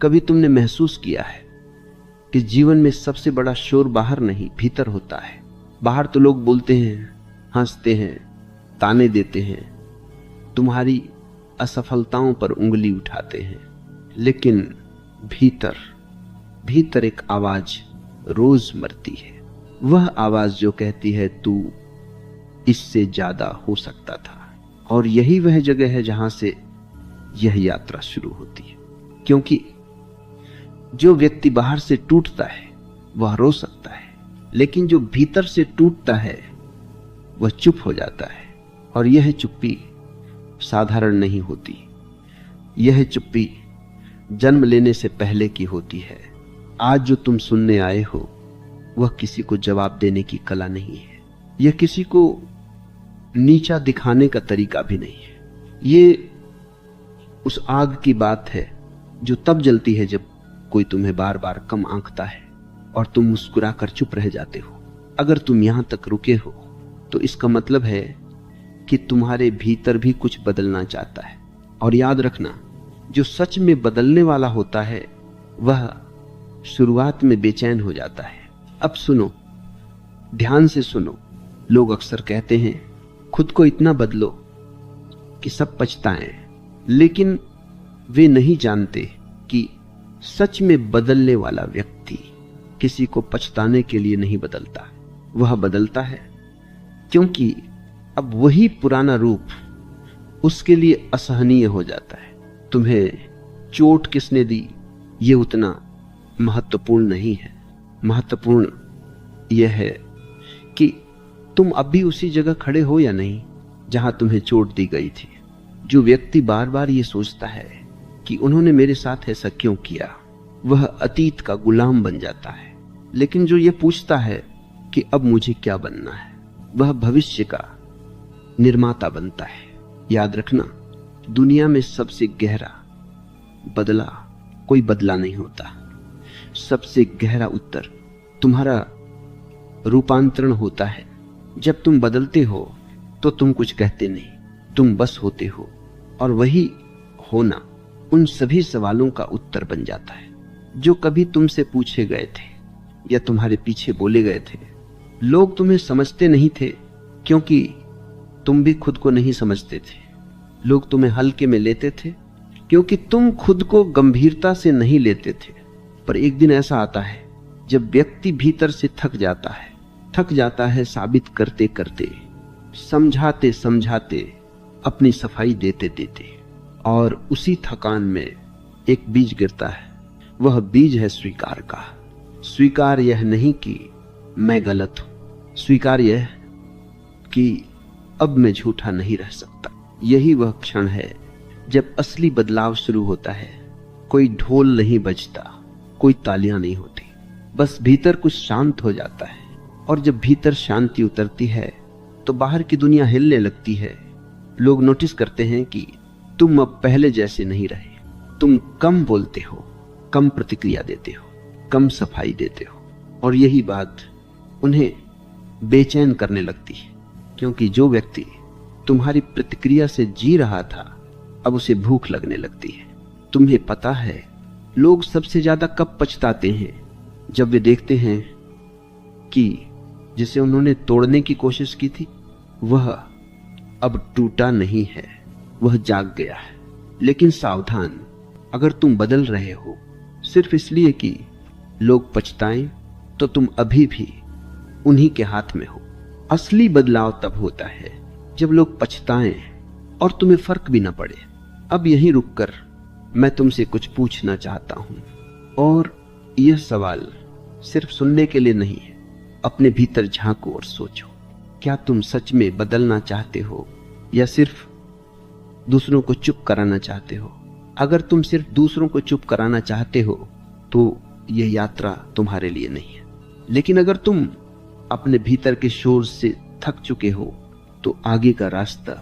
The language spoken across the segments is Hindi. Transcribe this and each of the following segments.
कभी तुमने महसूस किया है कि जीवन में सबसे बड़ा शोर बाहर नहीं, भीतर होता है। बाहर तो लोग बोलते हैं, हंसते हैं, ताने देते हैं, तुम्हारी असफलताओं पर उंगली उठाते हैं, लेकिन भीतर भीतर एक आवाज रोज मरती है। वह आवाज जो कहती है तू इससे ज्यादा हो सकता था। और यही वह जगह है जहां से यह यात्रा शुरू होती है। क्योंकि जो व्यक्ति बाहर से टूटता है वह रो सकता है, लेकिन जो भीतर से टूटता है वह चुप हो जाता है। और यह चुप्पी साधारण नहीं होती, यह चुप्पी जन्म लेने से पहले की होती है। आज जो तुम सुनने आए हो वह किसी को जवाब देने की कला नहीं है, यह किसी को नीचा दिखाने का तरीका भी नहीं है। ये उस आग की बात है जो तब जलती है जब कोई तुम्हें बार बार कम आंकता है और तुम मुस्कुराकर चुप रह जाते हो। अगर तुम यहां तक रुके हो तो इसका मतलब है कि तुम्हारे भीतर भी कुछ बदलना चाहता है। और याद रखना, जो सच में बदलने वाला होता है वह शुरुआत में बेचैन हो जाता है। अब सुनो, ध्यान से सुनो। लोग अक्सर कहते हैं खुद को इतना बदलो कि सब पछताएं, लेकिन वे नहीं जानते कि सच में बदलने वाला व्यक्ति किसी को पछताने के लिए नहीं बदलता। वह बदलता है क्योंकि अब वही पुराना रूप उसके लिए असहनीय हो जाता है। तुम्हें चोट किसने दी ये उतना महत्वपूर्ण नहीं है। महत्वपूर्ण यह है कि तुम अब भी उसी जगह खड़े हो या नहीं जहां तुम्हें चोट दी गई थी। जो व्यक्ति बार बार ये सोचता है कि उन्होंने मेरे साथ ऐसा क्यों किया, वह अतीत का गुलाम बन जाता है। लेकिन जो ये पूछता है कि अब मुझे क्या बनना है, वह भविष्य का निर्माता बनता है। याद रखना, दुनिया में सबसे गहरा बदला कोई बदला नहीं होता। सबसे गहरा उत्तर तुम्हारा रूपांतरण होता है। जब तुम बदलते हो तो तुम कुछ कहते नहीं, तुम बस होते हो। और वही होना उन सभी सवालों का उत्तर बन जाता है जो कभी तुमसे पूछे गए थे या तुम्हारे पीछे बोले गए थे। लोग तुम्हें समझते नहीं थे क्योंकि तुम भी खुद को नहीं समझते थे। लोग तुम्हें हल्के में लेते थे क्योंकि तुम खुद को गंभीरता से नहीं लेते थे। पर एक दिन ऐसा आता है जब व्यक्ति भीतर से थक जाता है साबित करते करते, समझाते समझाते, अपनी सफाई देते देते। और उसी थकान में एक बीज गिरता है। वह बीज है स्वीकार का। स्वीकार यह नहीं कि मैं गलत हूं, स्वीकार यह कि अब मैं झूठा नहीं रह सकता। यही वह क्षण है जब असली बदलाव शुरू होता है। कोई ढोल नहीं बजता, कोई तालियां नहीं होती, बस भीतर कुछ शांत हो जाता है। और जब भीतर शांति उतरती है तो बाहर की दुनिया हिलने लगती है। लोग नोटिस करते हैं कि तुम अब पहले जैसे नहीं रहे। तुम कम बोलते हो, कम प्रतिक्रिया देते हो, कम सफाई देते हो। और यही बात उन्हें बेचैन करने लगती है, क्योंकि जो व्यक्ति तुम्हारी प्रतिक्रिया से जी रहा था अब उसे भूख लगने लगती है। तुम्हें पता है लोग सबसे ज्यादा कब पछताते हैं? जब वे देखते हैं कि जिसे उन्होंने तोड़ने की कोशिश की थी वह अब टूटा नहीं है, वह जाग गया है। लेकिन सावधान, अगर तुम बदल रहे हो सिर्फ इसलिए कि लोग पछताएं तो तुम अभी भी उन्हीं के हाथ में हो। असली बदलाव तब होता है जब लोग पछताएं और तुम्हें फर्क भी ना पड़े। अब यहीं रुककर मैं तुमसे कुछ पूछना चाहता हूं, और यह सवाल सिर्फ सुनने के लिए नहीं है। अपने भीतर झांको और सोचो, क्या तुम सच में बदलना चाहते हो या सिर्फ दूसरों को चुप कराना चाहते हो? अगर तुम सिर्फ दूसरों को चुप कराना चाहते हो तो यह यात्रा तुम्हारे लिए नहीं है। लेकिन अगर तुम अपने भीतर के शोर से थक चुके हो तो आगे का रास्ता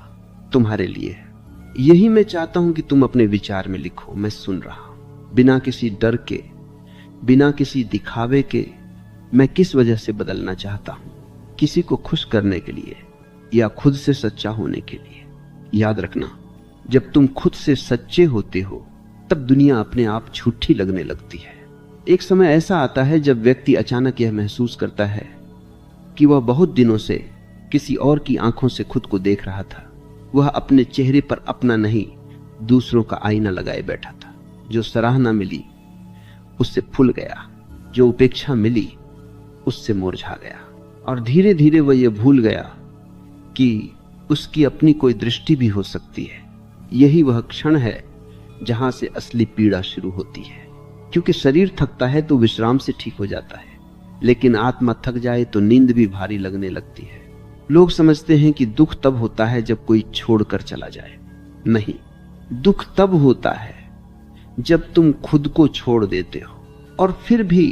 तुम्हारे लिए है। यही मैं चाहता हूं कि तुम अपने विचार में लिखो। मैं सुन रहा हूं, बिना किसी डर के, बिना किसी दिखावे के। मैं किस वजह से बदलना चाहता हूं? किसी को खुश करने के लिए या खुद से सच्चा होने के लिए? याद रखना, जब तुम खुद से सच्चे होते हो तब दुनिया अपने आप झूठी लगने लगती है। एक समय ऐसा आता है जब व्यक्ति अचानक यह महसूस करता है कि वह बहुत दिनों से किसी और की आंखों से खुद को देख रहा था। वह अपने चेहरे पर अपना नहीं, दूसरों का आईना लगाए बैठा था। जो सराहना मिली उससे फूल गया, जो उपेक्षा मिली उससे मुरझा गया, और धीरे धीरे वह यह भूल गया कि उसकी अपनी कोई दृष्टि भी हो सकती है। यही वह क्षण है जहां से असली पीड़ा शुरू होती है। क्योंकि शरीर थकता है तो विश्राम से ठीक हो जाता है, लेकिन आत्मा थक जाए तो नींद भी भारी लगने लगती है। लोग समझते हैं कि दुख तब होता है जब कोई छोड़कर चला जाए। नहीं, दुख तब होता है जब तुम खुद को छोड़ देते हो और फिर भी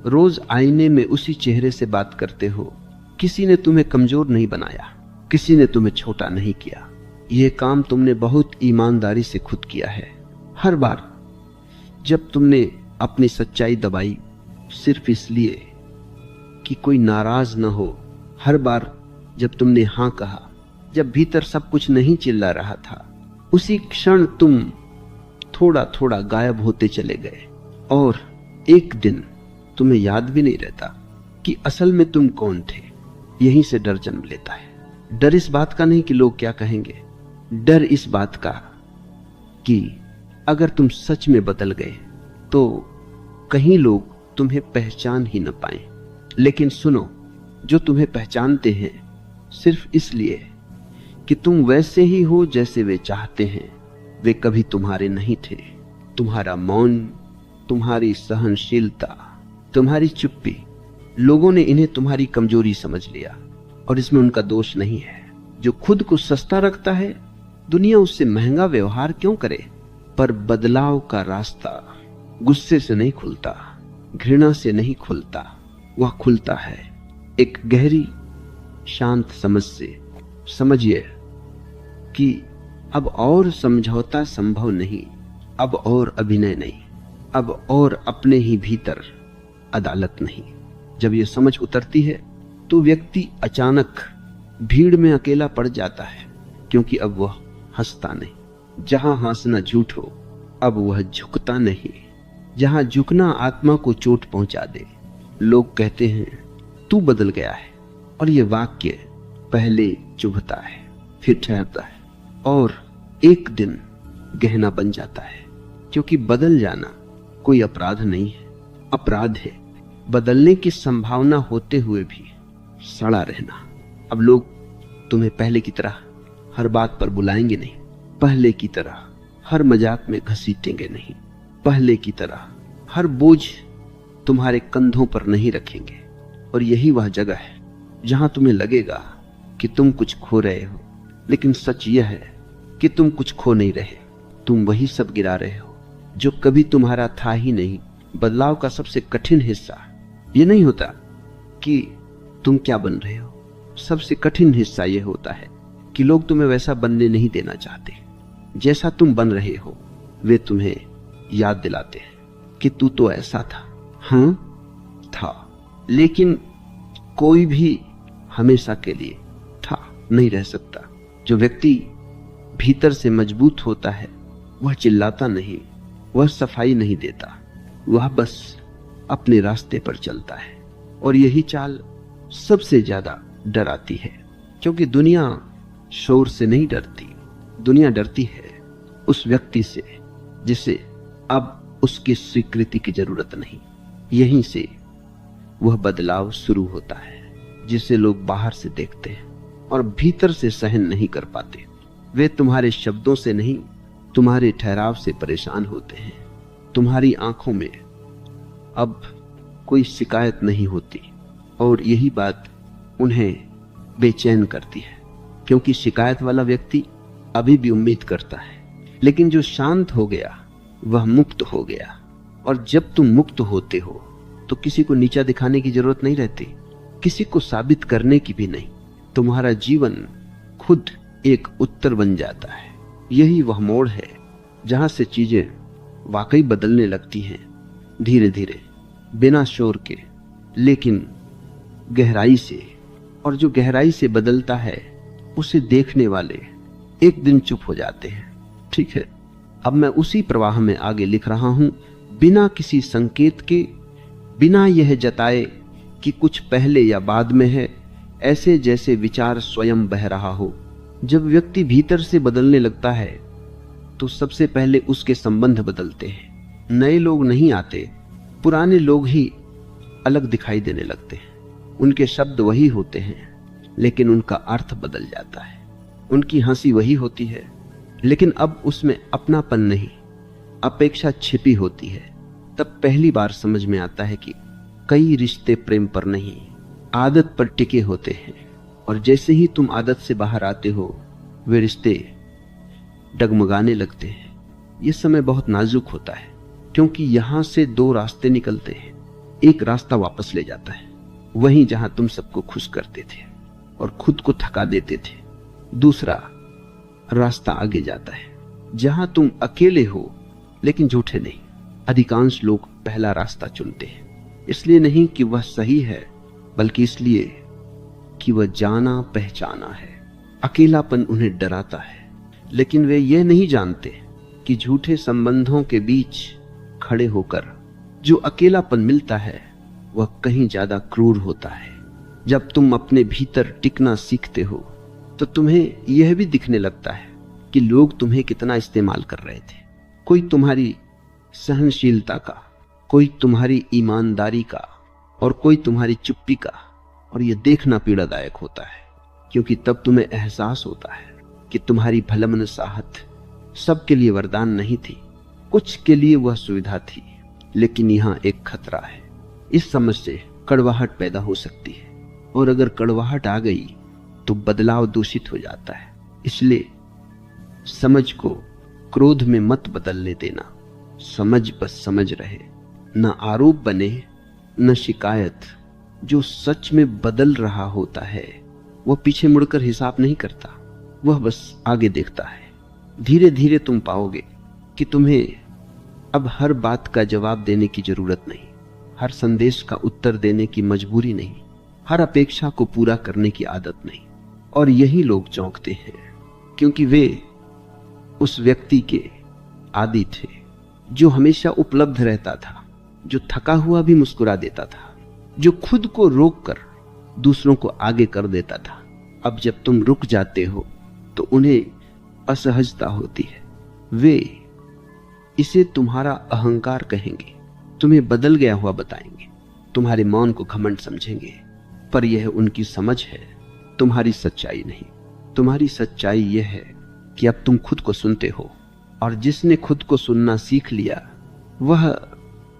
रोज आईने में उसी चेहरे से बात करते हो। किसी ने तुम्हें कमजोर नहीं बनाया, किसी ने तुम्हें छोटा नहीं किया। यह काम तुमने बहुत ईमानदारी से खुद किया है। हर बार जब तुमने अपनी सच्चाई दबाई सिर्फ इसलिए कि कोई नाराज न हो, हर बार जब तुमने हां कहा, जब भीतर सब कुछ नहीं चिल्ला रहा था, उसी क्षण तुम थोड़ा थोड़ा गायब होते चले गए। और एक दिन तुम्हें याद भी नहीं रहता कि असल में तुम कौन थे। यहीं से डर जन्म लेता है। डर इस बात का नहीं कि लोग क्या कहेंगे, डर इस बात का कि अगर तुम सच में बदल गए तो कहीं लोग तुम्हें पहचान ही न पाएं। लेकिन सुनो, जो तुम्हें पहचानते हैं सिर्फ इसलिए कि तुम वैसे ही हो जैसे वे चाहते हैं, वे कभी तुम्हारे नहीं थे। तुम्हारा मौन, तुम्हारी सहनशीलता, तुम्हारी चुप्पी, लोगों ने इन्हें तुम्हारी कमजोरी समझ लिया, और इसमें उनका दोष नहीं है। जो खुद को सस्ता रखता है, दुनिया उससे महंगा व्यवहार क्यों करे? पर बदलाव का रास्ता गुस्से से नहीं खुलता, घृणा से नहीं खुलता, वह खुलता है एक गहरी शांत समझ से। समझिए कि अब और समझौता संभव नहीं, अब और अभिनय नहीं, अब और अपने ही भीतर अदालत नहीं। जब यह समझ उतरती है तो व्यक्ति अचानक भीड़ में अकेला पड़ जाता है, क्योंकि अब वह हंसता नहीं। जहां हंसना झूठ हो, अब वह झुकता नहीं। जहां झुकना आत्मा को चोट पहुंचा दे। लोग कहते हैं तू बदल गया है, और यह वाक्य पहले चुभता है, फिर ठहरता है, और एक दिन गहना बन जाता है। क्योंकि बदल जाना कोई अपराध नहीं है। अपराध है बदलने की संभावना होते हुए भी सड़ा रहना। अब लोग तुम्हें पहले की तरह हर बात पर बुलाएंगे नहीं, पहले की तरह हर मजाक में घसीटेंगे नहीं, पहले की तरह हर बोझ तुम्हारे कंधों पर नहीं रखेंगे। और यही वह जगह है जहां तुम्हें लगेगा कि तुम कुछ खो रहे हो, लेकिन सच यह है कि तुम कुछ खो नहीं रहे। तुम वही सब गिरा रहे हो जो कभी तुम्हारा था ही नहीं। बदलाव का सबसे कठिन हिस्सा ये नहीं होता कि तुम क्या बन रहे हो, सबसे कठिन हिस्सा यह होता है कि लोग तुम्हें वैसा बनने नहीं देना चाहते जैसा तुम बन रहे हो। वे तुम्हें याद दिलाते हैं कि तू तो ऐसा था। हाँ था, लेकिन कोई भी हमेशा के लिए था नहीं रह सकता। जो व्यक्ति भीतर से मजबूत होता है वह चिल्लाता नहीं, वह सफाई नहीं देता, वह बस अपने रास्ते पर चलता है। और यही चाल सबसे ज्यादा डराती है, क्योंकि दुनिया शोर से नहीं डरती। दुनिया डरती है उस व्यक्ति से जिसे अब उसकी स्वीकृति की जरूरत नहीं। यहीं से वह बदलाव शुरू होता है जिसे लोग बाहर से देखते हैं और भीतर से सहन नहीं कर पाते। वे तुम्हारे शब्दों से नहीं, तुम्हारे ठहराव से परेशान होते हैं। तुम्हारी आंखों में अब कोई शिकायत नहीं होती, और यही बात उन्हें बेचैन करती है, क्योंकि शिकायत वाला व्यक्ति अभी भी उम्मीद करता है। लेकिन जो शांत हो गया वह मुक्त हो गया। और जब तुम मुक्त होते हो तो किसी को नीचा दिखाने की जरूरत नहीं रहती, किसी को साबित करने की भी नहीं। तुम्हारा जीवन खुद एक उत्तर बन जाता है। यही वह मोड़ है जहां से चीजें वाकई बदलने लगती हैं, धीरे धीरे, बिना शोर के, लेकिन गहराई से। और जो गहराई से बदलता है उसे देखने वाले एक दिन चुप हो जाते हैं। ठीक है, अब मैं उसी प्रवाह में आगे लिख रहा हूं, बिना किसी संकेत के, बिना यह जताए कि कुछ पहले या बाद में है, ऐसे जैसे विचार स्वयं बह रहा हो। जब व्यक्ति भीतर से बदलने लगता है तो सबसे पहले उसके संबंध बदलते हैं। नए लोग नहीं आते, पुराने लोग ही अलग दिखाई देने लगते हैं। उनके शब्द वही होते हैं लेकिन उनका अर्थ बदल जाता है। उनकी हंसी वही होती है लेकिन अब उसमें अपनापन नहीं, अपेक्षा छिपी होती है। तब पहली बार समझ में आता है कि कई रिश्ते प्रेम पर नहीं, आदत पर टिके होते हैं, और जैसे ही तुम आदत से बाहर आते हो वे रिश्ते डगमगाने लगते हैं। यह समय बहुत नाजुक होता है क्योंकि यहां से दो रास्ते निकलते हैं। एक रास्ता वापस ले जाता है, वहीं जहां तुम सबको खुश करते थे और खुद को थका देते थे। दूसरा रास्ता आगे जाता है जहां तुम अकेले हो लेकिन झूठे नहीं। अधिकांश लोग पहला रास्ता चुनते हैं, इसलिए नहीं कि वह सही है, बल्कि इसलिए कि वह जाना पहचाना है। अकेलापन उन्हें डराता है, लेकिन वे ये नहीं जानते कि झूठे संबंधों के बीच खड़े होकर जो अकेलापन मिलता है वह कहीं ज्यादा क्रूर होता है। जब तुम अपने भीतर टिकना सीखते हो तो तुम्हें यह भी दिखने लगता है कि लोग तुम्हें कितना इस्तेमाल कर रहे थे। कोई तुम्हारी सहनशीलता का, कोई तुम्हारी ईमानदारी का, और कोई तुम्हारी चुप्पी का। और यह देखना पीड़ादायक होता है क्योंकि तब तुम्हें एहसास होता है कि तुम्हारी भलमनसाहत सबके लिए वरदान नहीं थी, कुछ के लिए वह सुविधा थी। लेकिन यहां एक खतरा है, इस समझ से कड़वाहट पैदा हो सकती है, और अगर कड़वाहट आ गई तो बदलाव दूषित हो जाता है। इसलिए समझ को क्रोध में मत बदलने देना। समझ बस समझ रहे, न आरोप बने न शिकायत। जो सच में बदल रहा होता है वह पीछे मुड़कर हिसाब नहीं करता, वह बस आगे देखता है। धीरे धीरे तुम पाओगे कि तुम्हें अब हर बात का जवाब देने की जरूरत नहीं, हर संदेश का उत्तर देने की मजबूरी नहीं, हर अपेक्षा को पूरा करने की आदत नहीं। और यही लोग चौंकते हैं क्योंकि वे उस व्यक्ति के आदी थे जो हमेशा उपलब्ध रहता था, जो थका हुआ भी मुस्कुरा देता था, जो खुद को रोककर दूसरों को आगे कर देता था। अब जब तुम रुक जाते हो तो उन्हें असहजता होती है। वे इसे तुम्हारा अहंकार कहेंगे, तुम्हें बदल गया हुआ बताएंगे, तुम्हारे मौन को घमंड समझेंगे। पर यह उनकी समझ है, तुम्हारी सच्चाई नहीं। तुम्हारी सच्चाई यह है कि अब तुम खुद को सुनते हो, और जिसने खुद को सुनना सीख लिया वह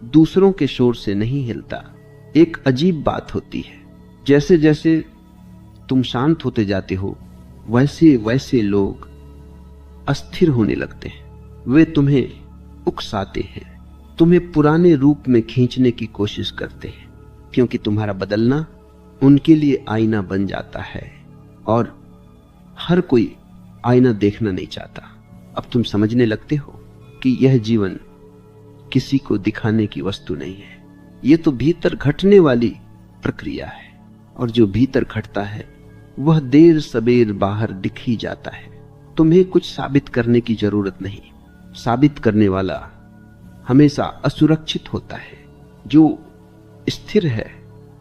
दूसरों के शोर से नहीं हिलता। एक अजीब बात होती है, जैसे जैसे तुम शांत होते जाते हो वैसे वैसे लोग अस्थिर होने लगते हैं। वे तुम्हें उकसाते हैं, तुम्हें पुराने रूप में खींचने की कोशिश करते हैं, क्योंकि तुम्हारा बदलना उनके लिए आईना बन जाता है, और हर कोई आईना देखना नहीं चाहता। अब तुम समझने लगते हो कि यह जीवन किसी को दिखाने की वस्तु नहीं है, यह तो भीतर घटने वाली प्रक्रिया है, और जो भीतर घटता है वह देर सबेर बाहर दिख ही जाता है। तुम्हें कुछ साबित करने की जरूरत नहीं। साबित करने वाला हमेशा असुरक्षित होता है, जो स्थिर है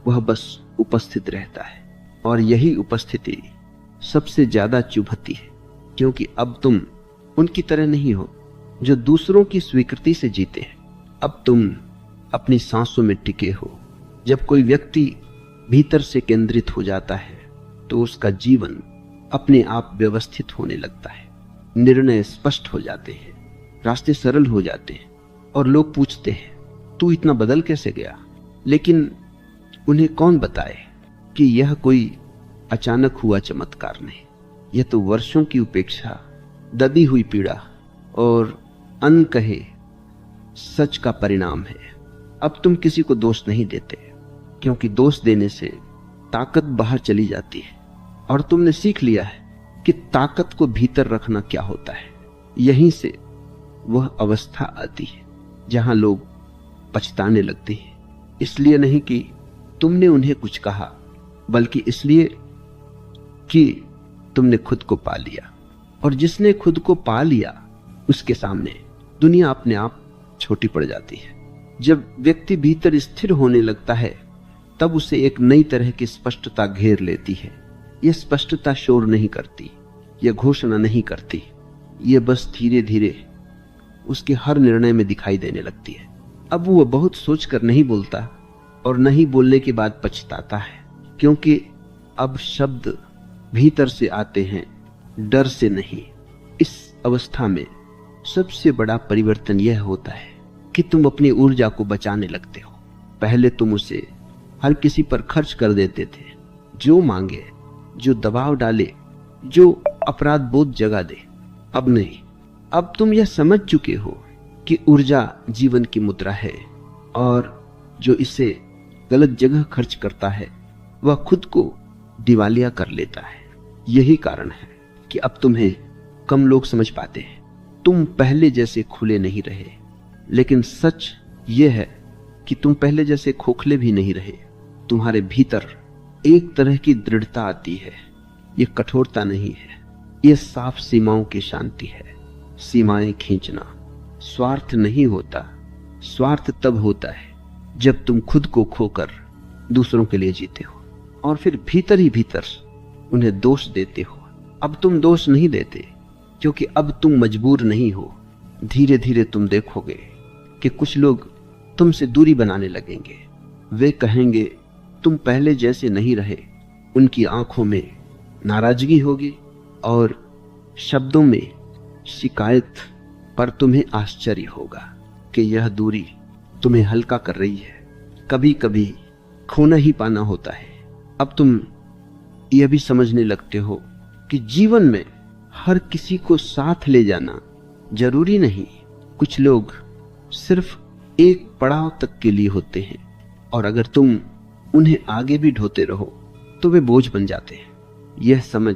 वह बस उपस्थित रहता है, और यही उपस्थिति सबसे ज्यादा चुभती है, क्योंकि अब तुम उनकी तरह नहीं हो जो दूसरों की स्वीकृति से जीते हैं। अब तुम अपनी सांसों में टिके हो। जब कोई व्यक्ति भीतर से केंद्रित हो जाता है तो उसका जीवन अपने आप व्यवस्थित होने लगता है। निर्णय स्पष्ट हो जाते हैं, रास्ते सरल हो जाते हैं, और लोग पूछते हैं तू इतना बदल कैसे गया। लेकिन उन्हें कौन बताए कि यह कोई अचानक हुआ चमत्कार नहीं, यह तो वर्षों की उपेक्षा, दबी हुई पीड़ा और अनकहे सच का परिणाम है। अब तुम किसी को दोष नहीं देते, क्योंकि दोष देने से ताकत बाहर चली जाती है, और तुमने सीख लिया है कि ताकत को भीतर रखना क्या होता है। यहीं से वह अवस्था आती है जहां लोग पछताने लगते हैं, इसलिए नहीं कि तुमने उन्हें कुछ कहा, बल्कि इसलिए कि तुमने खुद को पा लिया। और जिसने खुद को पा लिया उसके सामने दुनिया अपने आप छोटी पड़ जाती है। जब व्यक्ति भीतर स्थिर होने लगता है तब उसे एक नई तरह की स्पष्टता घेर लेती है। यह स्पष्टता शोर नहीं करती, यह घोषणा नहीं करती, यह बस धीरे धीरे उसके हर निर्णय में दिखाई देने लगती है। अब वह बहुत सोचकर नहीं बोलता और नहीं बोलने के बाद पछताता है, क्योंकि अब शब्द भीतर से आते हैं, डर से नहीं। इस अवस्था में सबसे बड़ा परिवर्तन यह होता है कि तुम अपनी ऊर्जा को बचाने लगते हो। पहले तुम उसे हर किसी पर खर्च कर देते थे, जो मांगे, जो दबाव डाले, जो अपराध बोध जगा दे। अब नहीं, अब तुम यह समझ चुके हो कि ऊर्जा जीवन की मुद्रा है और जो इसे गलत जगह खर्च करता है वह खुद को दिवालिया कर लेता है। यही कारण है कि अब तुम्हें कम लोग समझ पाते हैं। तुम पहले जैसे खुले नहीं रहे, लेकिन सच यह है कि तुम पहले जैसे खोखले भी नहीं रहे। तुम्हारे भीतर एक तरह की दृढ़ता आती है। यह कठोरता नहीं है, यह साफ सीमाओं की शांति है। सीमाएं खींचना स्वार्थ नहीं होता। स्वार्थ तब होता है जब तुम खुद को खोकर दूसरों के लिए जीते हो और फिर भीतर ही भीतर उन्हें दोष देते हो। अब तुम दोष नहीं देते, क्योंकि अब तुम मजबूर नहीं हो। धीरे धीरे तुम देखोगे कि कुछ लोग तुमसे दूरी बनाने लगेंगे। वे कहेंगे तुम पहले जैसे नहीं रहे। उनकी आंखों में नाराजगी होगी और शब्दों में शिकायत, पर तुम्हें आश्चर्य होगा कि यह दूरी तुम्हें हल्का कर रही है। कभी कभी खोना ही पाना होता है। अब तुम यह भी समझने लगते हो कि जीवन में हर किसी को साथ ले जाना जरूरी नहीं। कुछ लोग सिर्फ एक पड़ाव तक के लिए होते हैं और अगर तुम उन्हें आगे भी ढोते रहो तो वे बोझ बन जाते हैं। यह समझ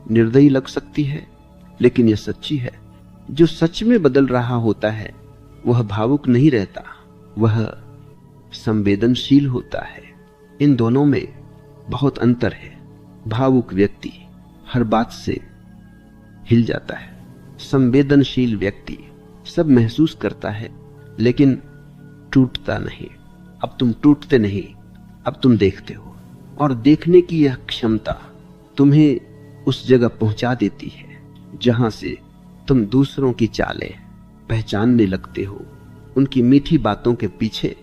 निर्दयी लग सकती है, लेकिन यह सच्ची है। जो सच में बदल रहा होता है वह भावुक नहीं रहता, वह संवेदनशील होता है। इन दोनों में बहुत अंतर है। भावुक व्यक्ति हर बात से हिल जाता है। संवेदनशील व्यक्ति सब महसूस करता है लेकिन टूटता नहीं। अब तुम टूटते नहीं, अब तुम देखते हो, और देखने की यह क्षमता तुम्हें उस जगह पहुंचा देती है जहां से तुम दूसरों की चालें पहचानने लगते हो। उनकी मीठी बातों के पीछे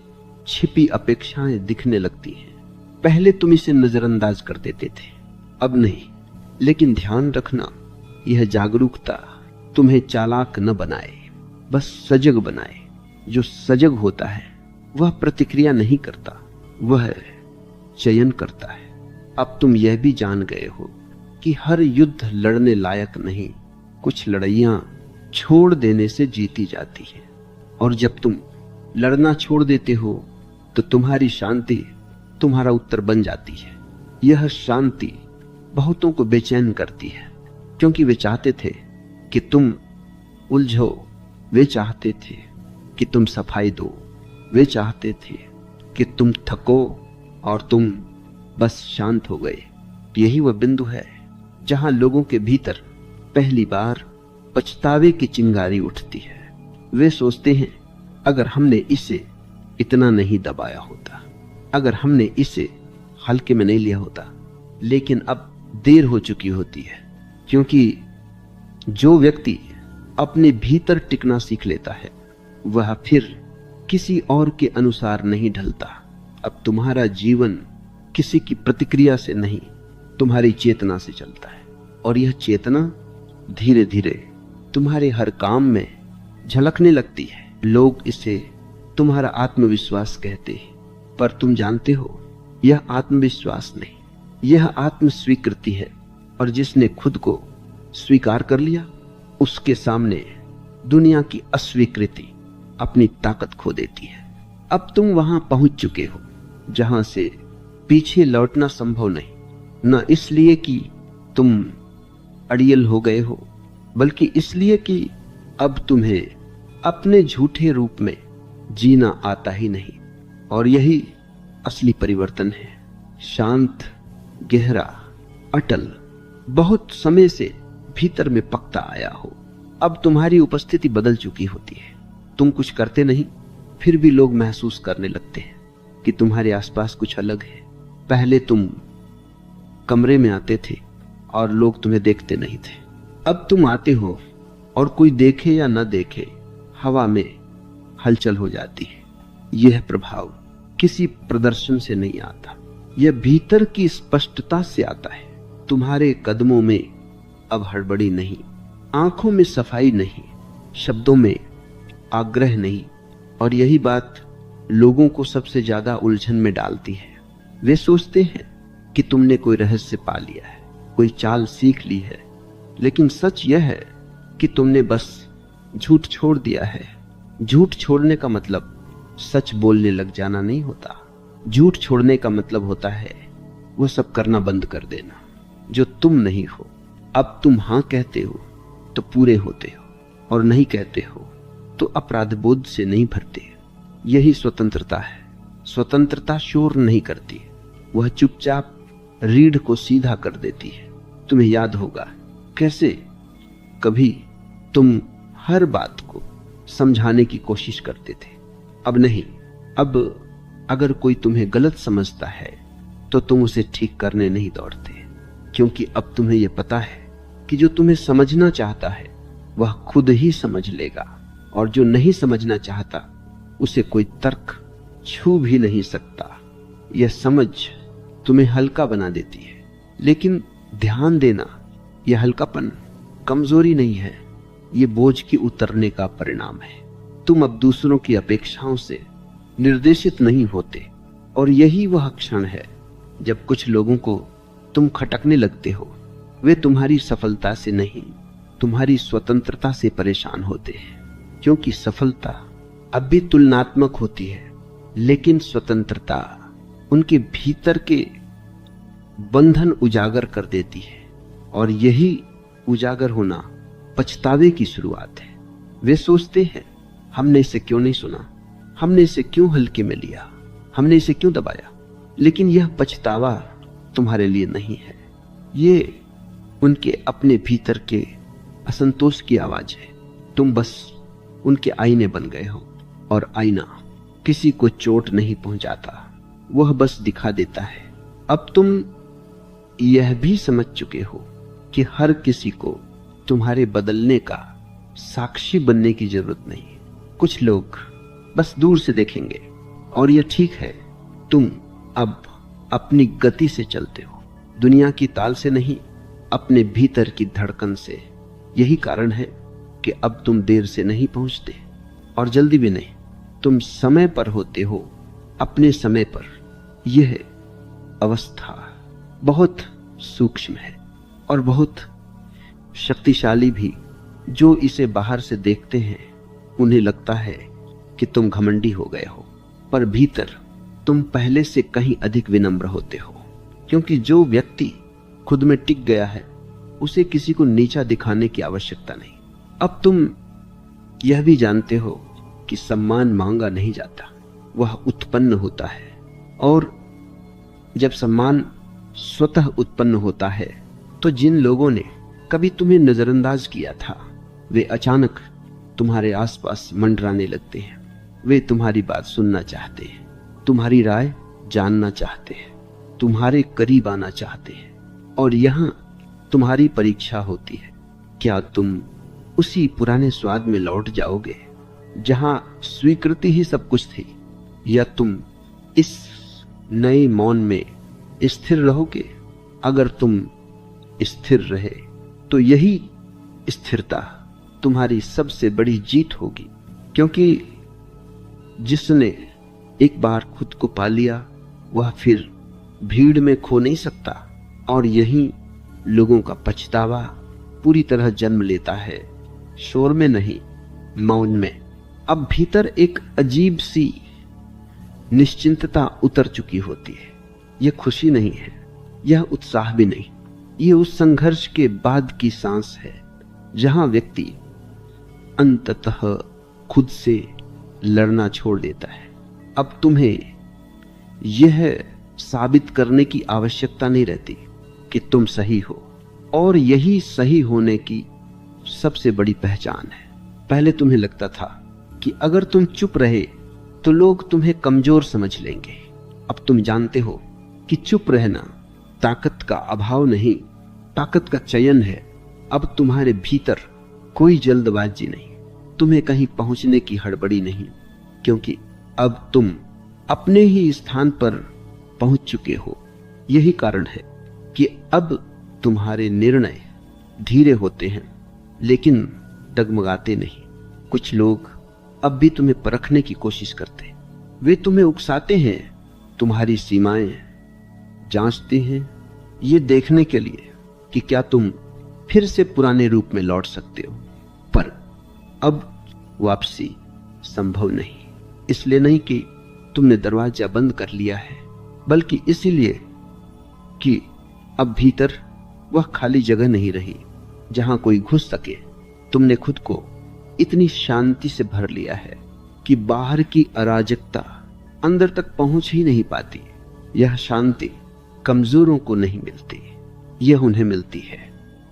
छिपी अपेक्षाएं दिखने लगती हैं। पहले तुम इसे नजरअंदाज कर देते थे, अब नहीं। लेकिन ध्यान रखना, यह जागरूकता तुम्हें चालाक न बनाए, बस सजग बनाए। जो सजग होता है वह प्रतिक्रिया नहीं करता, वह चयन करता है। अब तुम यह भी जान गए हो कि हर युद्ध लड़ने लायक नहीं। कुछ लड़ाइयां छोड़ देने से जीती जाती है, और जब तुम लड़ना छोड़ देते हो तो तुम्हारी शांति तुम्हारा उत्तर बन जाती है। यह शांति बहुतों को बेचैन करती है, क्योंकि वे चाहते थे कि तुम उलझो, वे चाहते थे कि तुम सफाई दो, वे चाहते थे कि तुम थको और तुम बस शांत हो गए। यही वह बिंदु है जहां लोगों के भीतर पहली बार पछतावे की चिंगारी उठती है। वे सोचते हैं अगर हमने इसे इतना नहीं दबाया होता, अगर हमने इसे हल्के में नहीं लिया होता। लेकिन अब देर हो चुकी होती है, क्योंकि जो व्यक्ति अपने भीतर टिकना सीख लेता है वह फिर किसी और के अनुसार नहीं ढलता। अब तुम्हारा जीवन किसी की प्रतिक्रिया से नहीं, तुम्हारी चेतना से चलता है, और यह चेतना धीरे धीरे तुम्हारे हर काम में झलकने लगती है। लोग इसे तुम्हारा आत्मविश्वास कहते हैं, पर तुम जानते हो यह आत्मविश्वास नहीं, यह आत्मस्वीकृति है। और जिसने खुद को स्वीकार कर लिया उसके सामने दुनिया की अस्वीकृति अपनी ताकत खो देती है। अब तुम वहां पहुंच चुके हो जहां से पीछे लौटना संभव नहीं, न इसलिए कि तुम अड़ियल हो गए हो, बल्कि इसलिए कि अब तुम्हें अपने झूठे रूप में जीना आता ही नहीं। और यही असली परिवर्तन है। शांत, गहरा, अटल, बहुत समय से भीतर में पकता आया हो, अब तुम्हारी उपस्थिति बदल चुकी होती है। तुम कुछ करते नहीं, फिर भी लोग महसूस करने लगते हैं कि तुम्हारे आसपास कुछ अलग है। पहले तुम कमरे में आते थे और लोग तुम्हें देखते नहीं थे, अब तुम आते हो और कोई देखे या न देखे, हवा में हलचल हो जाती है। यह प्रभाव किसी प्रदर्शन से नहीं आता, यह भीतर की स्पष्टता से आता है। तुम्हारे कदमों में अब हड़बड़ी नहीं, आंखों में सफाई नहीं, शब्दों में आग्रह नहीं। और यही बात लोगों को सबसे ज्यादा उलझन में डालती है। वे सोचते हैं कि तुमने कोई रहस्य पा लिया है, कोई चाल सीख ली है, लेकिन सच यह है कि तुमने बस झूठ छोड़ दिया है। झूठ छोड़ने का मतलब सच बोलने लग जाना नहीं होता। झूठ छोड़ने का मतलब होता है वो सब करना बंद कर देना जो तुम नहीं हो। अब तुम हां कहते हो तो पूरे होते हो, और नहीं कहते हो तो अपराध बोध से नहीं भरते। यही स्वतंत्रता है। स्वतंत्रता शोर नहीं करती, वह चुपचाप रीढ़ को सीधा कर देती है। तुम्हें याद होगा कैसे कभी तुम हर बात को समझाने की कोशिश करते थे। अब नहीं। अब अगर कोई तुम्हें गलत समझता है तो तुम उसे ठीक करने नहीं दौड़ते, क्योंकि अब तुम्हें यह पता है कि जो तुम्हें समझना चाहता है वह खुद ही समझ लेगा, और जो नहीं समझना चाहता उसे कोई तर्क छू भी नहीं सकता। यह समझ तुम्हें हल्का बना देती है, लेकिन ध्यान देना, यह हल्कापन कमजोरी नहीं है, यह बोझ की उतरने का परिणाम है। तुम अब दूसरों की अपेक्षाओं से निर्देशित नहीं होते, और यही वह क्षण है जब कुछ लोगों को तुम खटकने लगते हो। वे तुम्हारी सफलता से नहीं, तुम्हारी स्वतंत्रता से परेशान होते हैं, क्योंकि सफलता अब भी तुलनात्मक होती है, लेकिन स्वतंत्रता उनके भीतर के बंधन उजागर कर देती है, और यही उजागर होना पछतावे की शुरुआत है। वे सोचते हैं हमने इसे क्यों नहीं सुना, हमने इसे क्यों हल्के में लिया, हमने इसे क्यों दबाया। लेकिन यह पछतावा तुम्हारे लिए नहीं है, ये उनके अपने भीतर के असंतोष की आवाज है। तुम बस उनके आईने बन गए हो, और आईना किसी को चोट नहीं पहुंचाता, वह बस दिखा देता है। अब तुम यह भी समझ चुके हो कि हर किसी को तुम्हारे बदलने का साक्षी बनने की जरूरत नहीं। कुछ लोग बस दूर से देखेंगे, और यह ठीक है। तुम अब अपनी गति से चलते हो, दुनिया की ताल से नहीं, अपने भीतर की धड़कन से। यही कारण है कि अब तुम देर से नहीं पहुंचते और जल्दी भी नहीं, तुम समय पर होते हो, अपने समय पर। यह अवस्था बहुत सूक्ष्म है और बहुत शक्तिशाली भी। जो इसे बाहर से देखते हैं उन्हें लगता है कि तुम घमंडी हो गए हो, पर भीतर तुम पहले से कहीं अधिक विनम्र होते हो, क्योंकि जो व्यक्ति खुद में टिक गया है उसे किसी को नीचा दिखाने की आवश्यकता नहीं। अब तुम यह भी जानते हो कि सम्मान मांगा नहीं जाता, वह उत्पन्न होता है, और जब सम्मान स्वतः उत्पन्न होता है तो जिन लोगों ने कभी तुम्हें नजरअंदाज किया था वे अचानक तुम्हारे आसपास मंडराने लगते हैं। वे तुम्हारी बात सुनना चाहते हैं, तुम्हारी राय जानना चाहते हैं, तुम्हारे करीब आना चाहते हैं, और यहां तुम्हारी परीक्षा होती है। क्या तुम उसी पुराने स्वाद में लौट जाओगे जहां स्वीकृति ही सब कुछ थी, या तुम इस नए मौन में स्थिर रहोगे? अगर तुम स्थिर रहे तो यही स्थिरता तुम्हारी सबसे बड़ी जीत होगी, क्योंकि जिसने एक बार खुद को पा लिया वह फिर भीड़ में खो नहीं सकता। और यही लोगों का पछतावा पूरी तरह जन्म लेता है, शोर में नहीं, मौन में। अब भीतर एक अजीब सी निश्चिंतता उतर चुकी होती है। यह खुशी नहीं है, यह उत्साह भी नहीं, यह उस संघर्ष के बाद की सांस है जहां व्यक्ति अंततः खुद से लड़ना छोड़ देता है। अब तुम्हें यह साबित करने की आवश्यकता नहीं रहती कि तुम सही हो, और यही सही होने की सबसे बड़ी पहचान है। पहले तुम्हें लगता था कि अगर तुम चुप रहे तो लोग तुम्हें कमजोर समझ लेंगे। अब तुम जानते हो कि चुप रहना ताकत का अभाव नहीं, ताकत का चयन है। अब तुम्हारे भीतर कोई जल्दबाजी नहीं, तुम्हें कहीं पहुंचने की हड़बड़ी नहीं, क्योंकि अब तुम अपने ही स्थान पर पहुंच चुके हो। यही कारण है कि अब तुम्हारे निर्णय धीरे होते हैं लेकिन डगमगाते नहीं। कुछ लोग अब भी तुम्हें परखने की कोशिश करते हैं, वे तुम्हें उकसाते हैं, तुम्हारी सीमाएं जांचते हैं, ये देखने के लिए कि क्या तुम फिर से पुराने रूप में लौट सकते हो। पर अब वापसी संभव नहीं, इसलिए नहीं कि तुमने दरवाजा बंद कर लिया है, बल्कि इसीलिए कि अब भीतर वह खाली जगह नहीं रही जहां कोई घुस सके। तुमने खुद को इतनी शांति से भर लिया है कि बाहर की अराजकता अंदर तक पहुंच ही नहीं पाती। यह शांति कमजोरों को नहीं मिलती, यह उन्हें मिलती है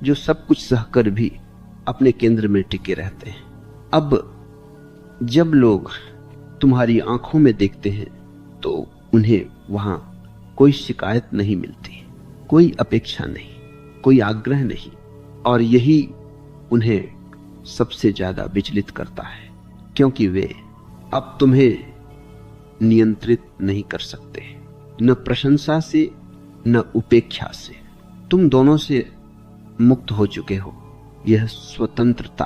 जो सब कुछ सहकर भी अपने केंद्र में टिके रहते हैं। अब जब लोग तुम्हारी आंखों में देखते हैं तो उन्हें वहां कोई शिकायत नहीं मिलती, कोई अपेक्षा नहीं, कोई आग्रह नहीं, और यही उन्हें सबसे ज्यादा विचलित करता है, क्योंकि वे अब तुम्हें नियंत्रित नहीं कर सकते, न प्रशंसा से न उपेक्षा से। तुम दोनों से मुक्त हो चुके हो। यह स्वतंत्रता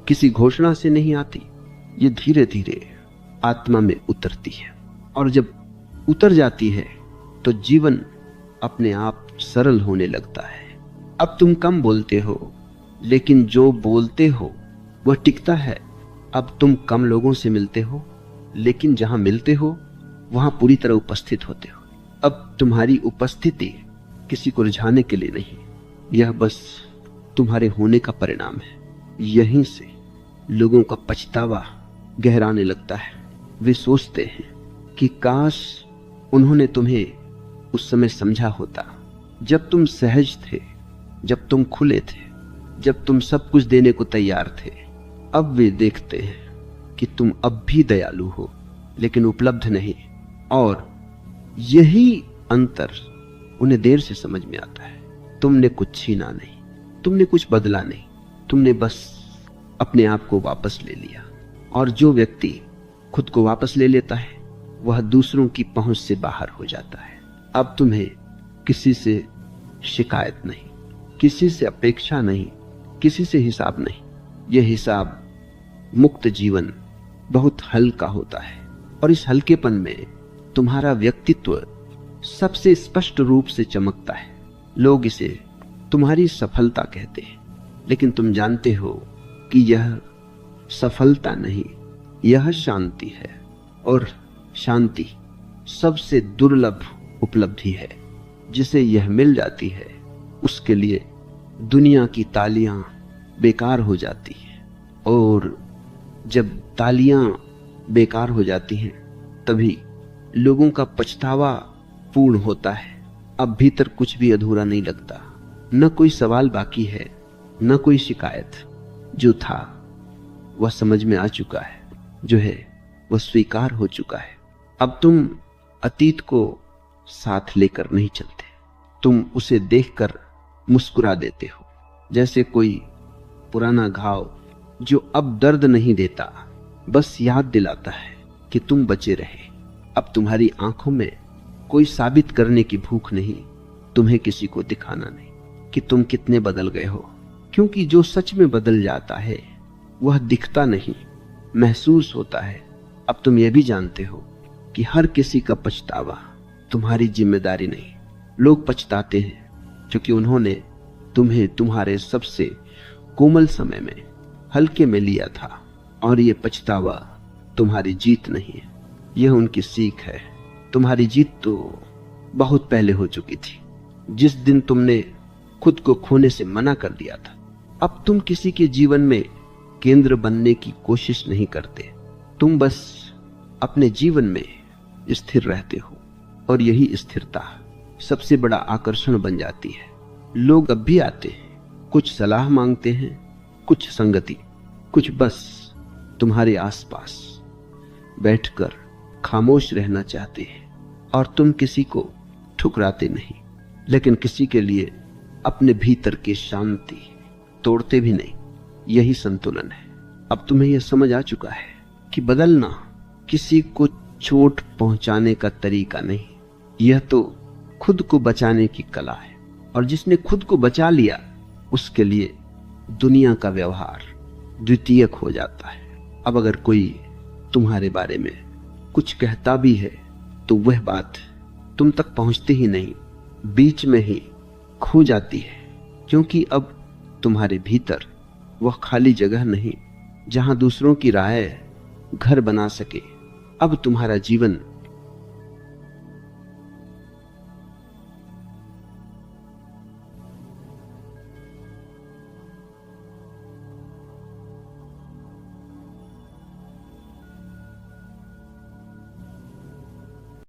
किसी घोषणा से नहीं आती, ये धीरे धीरे आत्मा में उतरती है, और जब उतर जाती है तो जीवन अपने आप सरल होने लगता है। अब तुम कम बोलते हो, लेकिन जो बोलते हो वह टिकता है। अब तुम कम लोगों से मिलते हो, लेकिन जहां मिलते हो वहां पूरी तरह उपस्थित होते हो। अब तुम्हारी उपस्थिति किसी को रिझाने के लिए नहीं, यह बस तुम्हारे होने का परिणाम है। यहीं से लोगों का पछतावा गहराने लगता है। वे सोचते हैं कि काश उन्होंने तुम्हें उस समय समझा होता, जब तुम सहज थे, जब तुम खुले थे, जब तुम सब कुछ देने को तैयार थे। अब वे देखते हैं कि तुम अब भी दयालु हो, लेकिन उपलब्ध नहीं, और यही अंतर उन्हें देर से समझ में आता है। तुमने कुछ छीना नहीं, तुमने कुछ बदला नहीं, तुमने बस अपने आप को वापस ले लिया। और जो व्यक्ति खुद को वापस ले लेता है वह दूसरों की पहुंच से बाहर हो जाता है। अब तुम्हें किसी से शिकायत नहीं, किसी से अपेक्षा नहीं, किसी से हिसाब नहीं। यह हिसाब मुक्त जीवन बहुत हल्का होता है, और इस हल्केपन में तुम्हारा व्यक्तित्व सबसे स्पष्ट रूप से चमकता है। लोग इसे तुम्हारी सफलता कहते हैं, लेकिन तुम जानते हो कि यह सफलता नहीं, यह शांति है, और शांति सबसे दुर्लभ उपलब्धि है। जिसे यह मिल जाती है उसके लिए दुनिया की तालियां बेकार हो जाती हैं, और जब तालियां बेकार हो जाती हैं तभी लोगों का पछतावा पूर्ण होता है। अब भीतर कुछ भी अधूरा नहीं लगता, न कोई सवाल बाकी है, न कोई शिकायत। जो था वह समझ में आ चुका है, जो है वह स्वीकार हो चुका है। अब तुम अतीत को साथ लेकर नहीं चलते, तुम उसे देखकर मुस्कुरा देते हो, जैसे कोई पुराना घाव जो अब दर्द नहीं देता, बस याद दिलाता है कि तुम बचे रहे। अब तुम्हारी आंखों में कोई साबित करने की भूख नहीं, तुम्हें किसी को दिखाना नहीं कि तुम कितने बदल गए हो, क्योंकि जो सच में बदल जाता है वह दिखता नहीं, महसूस होता है। अब तुम यह भी जानते हो कि हर किसी का पछतावा तुम्हारी जिम्मेदारी नहीं। लोग पछताते हैं क्योंकि उन्होंने तुम्हें तुम्हारे सबसे कोमल समय में हल्के में लिया था, और ये पछतावा तुम्हारी जीत नहीं है, यह उनकी सीख है। तुम्हारी जीत तो बहुत पहले हो चुकी थी, जिस दिन तुमने खुद को खोने से मना कर दिया था। अब तुम किसी के जीवन में केंद्र बनने की कोशिश नहीं करते, तुम बस अपने जीवन में स्थिर रहते हो, और यही स्थिरता सबसे बड़ा आकर्षण बन जाती है। लोग अब भी आते हैं, कुछ सलाह मांगते हैं, कुछ संगति, कुछ बस तुम्हारे आसपास बैठकर खामोश रहना चाहते हैं। और तुम किसी को ठुकराते नहीं, लेकिन किसी के लिए अपने भीतर की शांति तोड़ते भी नहीं। यही संतुलन है। अब तुम्हें यह समझ आ चुका है कि बदलना किसी को चोट पहुंचाने का तरीका नहीं, यह तो खुद को बचाने की कला है। और जिसने खुद को बचा लिया उसके लिए दुनिया का व्यवहार द्वितीयक हो जाता है। अब अगर कोई तुम्हारे बारे में कुछ कहता भी है तो वह बात तुम तक पहुंचती ही नहीं, बीच में ही खो जाती है, क्योंकि अब तुम्हारे भीतर वह खाली जगह नहीं जहां दूसरों की राय घर बना सके। अब तुम्हारा जीवन